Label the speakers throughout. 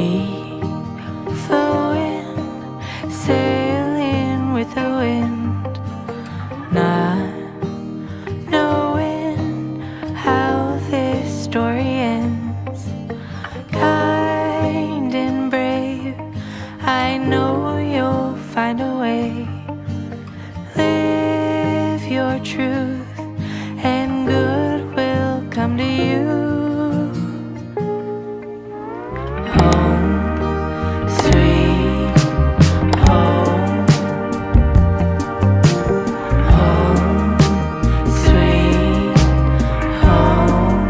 Speaker 1: free flowing, sailing with the wind, not knowing how this story ends. Kind and brave, I know you'll find a way. Live your truth and good will come to you. Home, sweet home. Home, sweet home.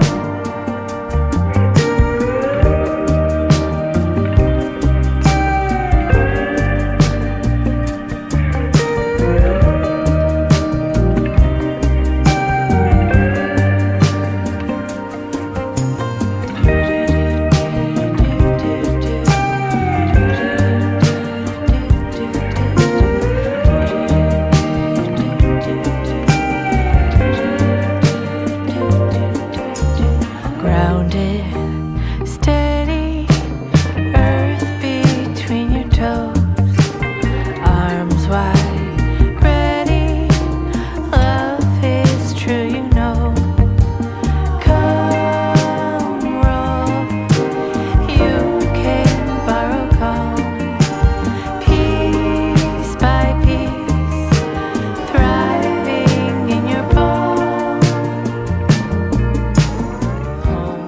Speaker 1: Grounded, steady, earth between your toes, arms wide, ready, love is true, you know. Come roll, you can borrow calm, piece by piece, thriving in your palm. Home.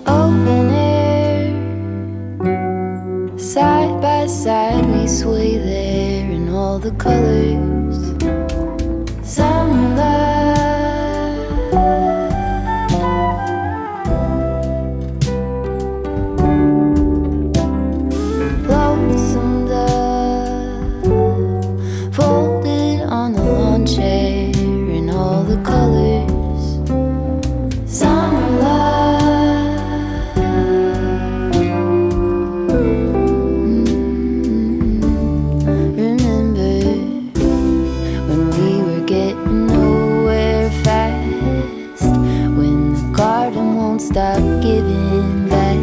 Speaker 2: Open air, side by side we sway there in all the colors. Summer love, lonesome dove, folded on the lawn chair in all the colors. Summer love, remember when we were getting nowhere fast, when the garden won't stop giving back.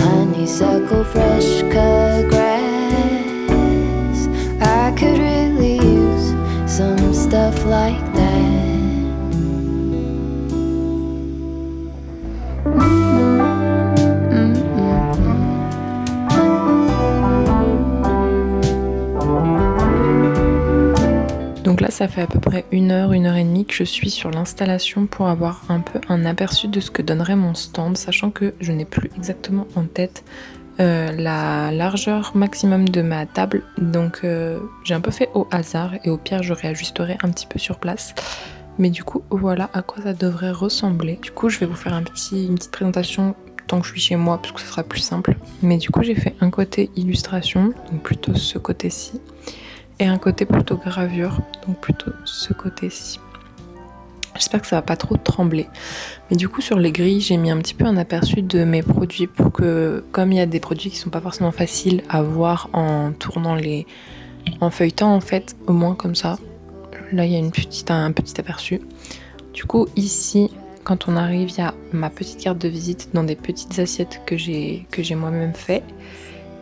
Speaker 2: Honeysuckle, fresh cut grass, I could really use some stuff like that.
Speaker 3: Donc là, ça fait à peu près 1 heure et demie que je suis sur l'installation pour avoir un peu un aperçu de ce que donnerait mon stand, sachant que je n'ai plus exactement en tête la largeur maximum de ma table. Donc j'ai un peu fait au hasard et au pire, je réajusterai un petit peu sur place. Mais du coup, voilà à quoi ça devrait ressembler. Du coup, je vais vous faire une petite présentation tant que je suis chez moi, parce que ce sera plus simple. Mais du coup, j'ai fait un côté illustration, donc plutôt ce côté-ci, et un côté plutôt gravure, donc plutôt ce côté-ci. J'espère que ça va pas trop trembler. Mais du coup, sur les grilles, j'ai mis un petit peu un aperçu de mes produits pour que, comme il y a des produits qui sont pas forcément faciles à voir en tournant en feuilletant en fait, au moins comme ça. Là, il y a un petit aperçu. Du coup, ici, quand on arrive, il y a ma petite carte de visite dans des petites assiettes que j'ai moi-même fait.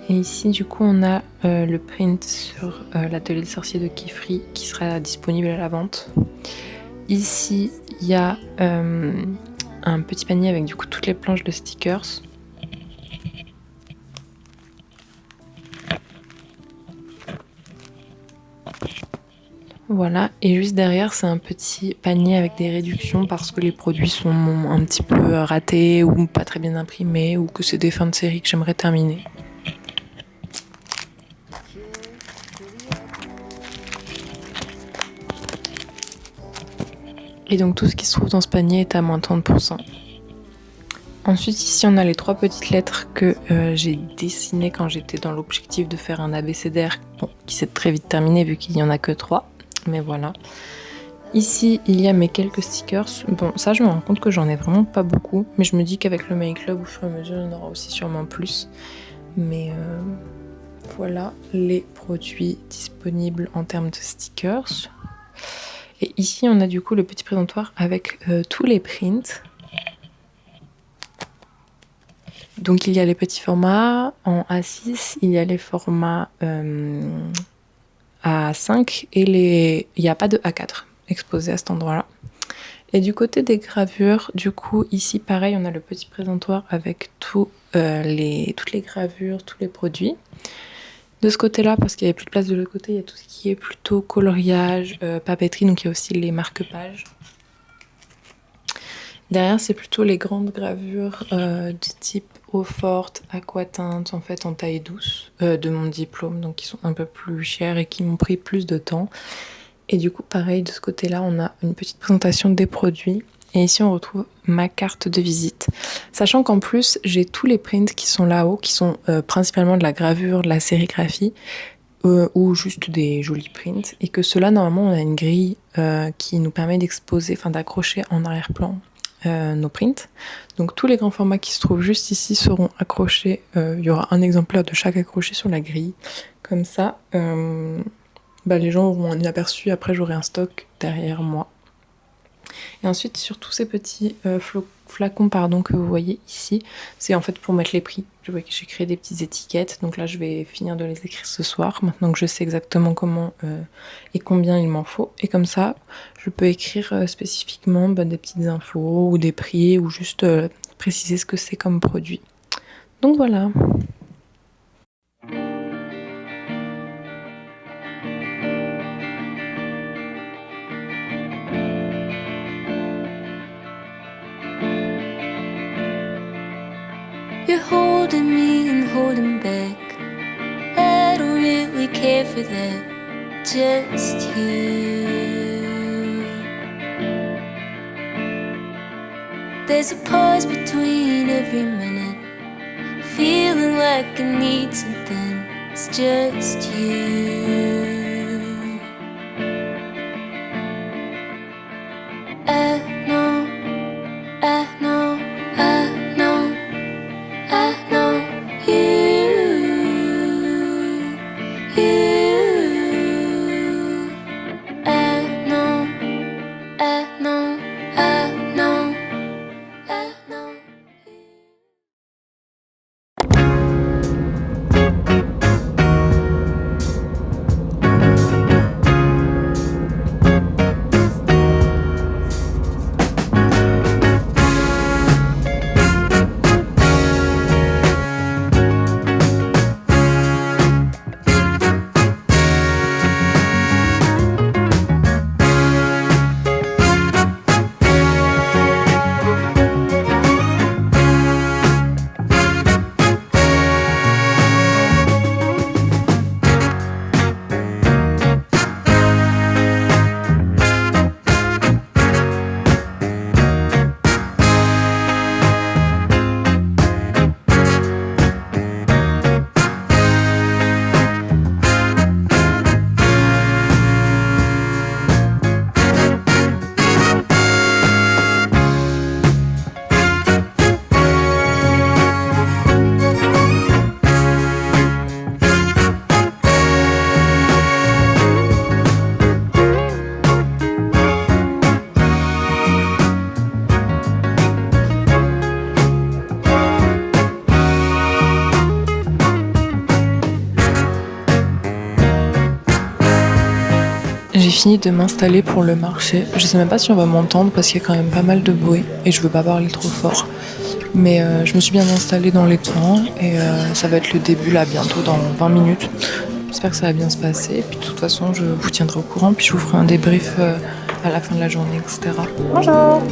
Speaker 3: Et ici, du coup, on a le print sur l'atelier de sorcier de Kifri qui sera disponible à la vente. Ici, il y a un petit panier avec du coup toutes les planches de stickers. Voilà, et juste derrière, c'est un petit panier avec des réductions parce que les produits sont un petit peu ratés ou pas très bien imprimés ou que c'est des fins de série que j'aimerais terminer. Et donc tout ce qui se trouve dans ce panier est à moins 30%. Ensuite ici on a les 3 petites lettres que j'ai dessinées quand j'étais dans l'objectif de faire un abécédaire, bon, qui s'est très vite terminé vu qu'il n'y en a que 3, mais voilà. Ici, il y a mes quelques stickers. Bon, ça, je me rends compte que j'en ai vraiment pas beaucoup, mais je me dis qu'avec le Make Club, au fur et à mesure, il y en aura aussi sûrement plus. Mais voilà les produits disponibles en termes de stickers. Et ici, on a du coup le petit présentoir avec tous les prints. Donc, il y a les petits formats en A6, il y a les formats A5 et il n'y a pas de A4 exposé à cet endroit-là. Et du côté des gravures, du coup, ici, pareil, on a le petit présentoir avec toutes les gravures, tous les produits. De ce côté-là, parce qu'il n'y avait plus de place de l'autre côté, il y a tout ce qui est plutôt coloriage, papeterie, donc il y a aussi les marque-pages. Derrière, c'est plutôt les grandes gravures du type eau forte, aquatinte, en fait en taille douce, de mon diplôme, donc qui sont un peu plus chères et qui m'ont pris plus de temps. Et du coup, pareil, de ce côté-là, on a une petite présentation des produits. Et ici, on retrouve ma carte de visite. Sachant qu'en plus, j'ai tous les prints qui sont là-haut, qui sont principalement de la gravure, de la sérigraphie, ou juste des jolis prints. Et que ceux-là, normalement, on a une grille qui nous permet d'exposer, enfin d'accrocher en arrière-plan nos prints. Donc tous les grands formats qui se trouvent juste ici seront accrochés. Il y aura un exemplaire de chaque accroché sur la grille. Comme ça, les gens auront un aperçu. Après, j'aurai un stock derrière moi. Et ensuite, sur tous ces petits flacons que vous voyez ici, c'est en fait pour mettre les prix. Je vois que j'ai créé des petites étiquettes, donc là je vais finir de les écrire ce soir, maintenant que je sais exactement comment et combien il m'en faut. Et comme ça, je peux écrire spécifiquement des petites infos ou des prix ou juste préciser ce que c'est comme produit. Donc voilà.
Speaker 4: You're holding me and holding back. I don't really care for that. Just you. There's a pause between every minute. Feeling like I need something. It's just you. I know, I know, I know. I know you. I know, I know, I know, I know.
Speaker 3: J'ai fini de m'installer pour le marché. Je sais même pas si on va m'entendre parce qu'il y a quand même pas mal de bruit et je veux pas parler trop fort. Mais je me suis bien installée dans les temps et ça va être le début là bientôt dans 20 minutes. J'espère que ça va bien se passer. Et puis de toute façon, je vous tiendrai au courant puis je vous ferai un débrief à la fin de la journée, etc. Bonjour.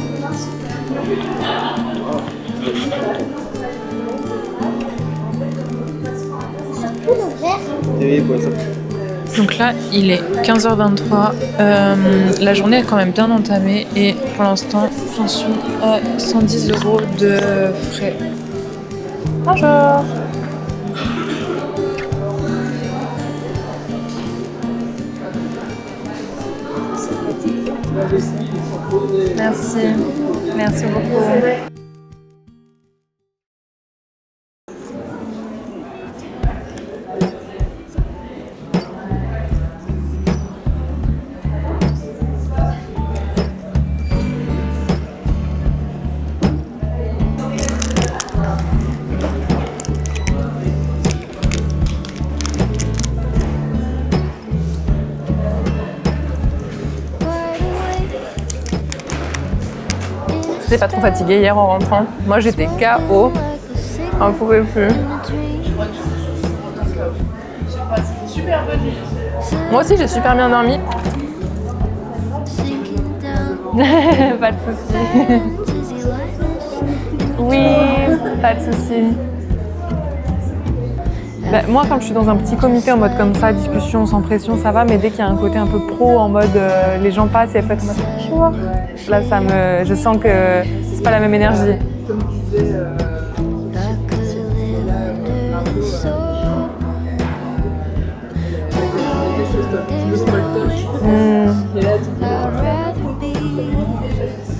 Speaker 3: Donc là, il est 15h23. La journée est quand même bien entamée et pour l'instant, j'en suis à 110 € de frais. Bonjour. Merci. Merci beaucoup. J'étais pas trop fatiguée hier en rentrant. Moi j'étais KO. On pouvait plus. Moi aussi j'ai super bien dormi. Pas de soucis. Oui, pas de soucis. Bah, moi, quand je suis dans un petit comité en mode comme ça, discussion sans pression, ça va, mais dès qu'il y a un côté un peu pro, en mode les gens passent et elles font bonjour, là, je sens que c'est pas la même énergie.
Speaker 5: Comme tu disais,
Speaker 3: Et là,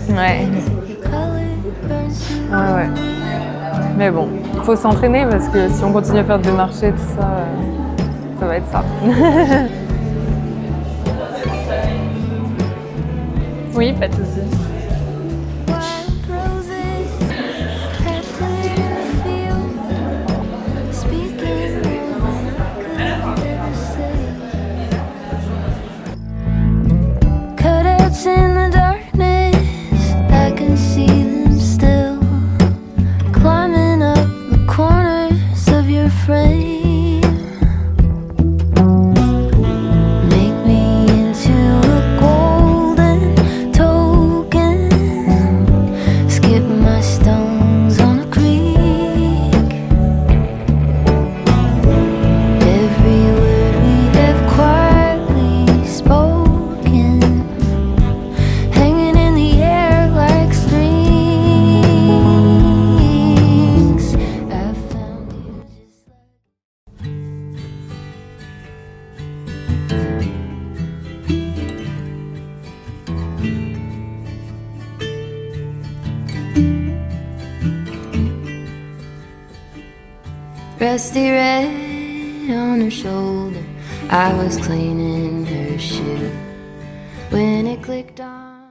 Speaker 3: ouais. Ouais. Mais bon, il faut s'entraîner parce que si on continue à faire des marchés, tout ça, ça va être ça. Oui, pas de soucis.
Speaker 2: Rusty red on her shoulder, I was cleaning her shoe when it clicked on.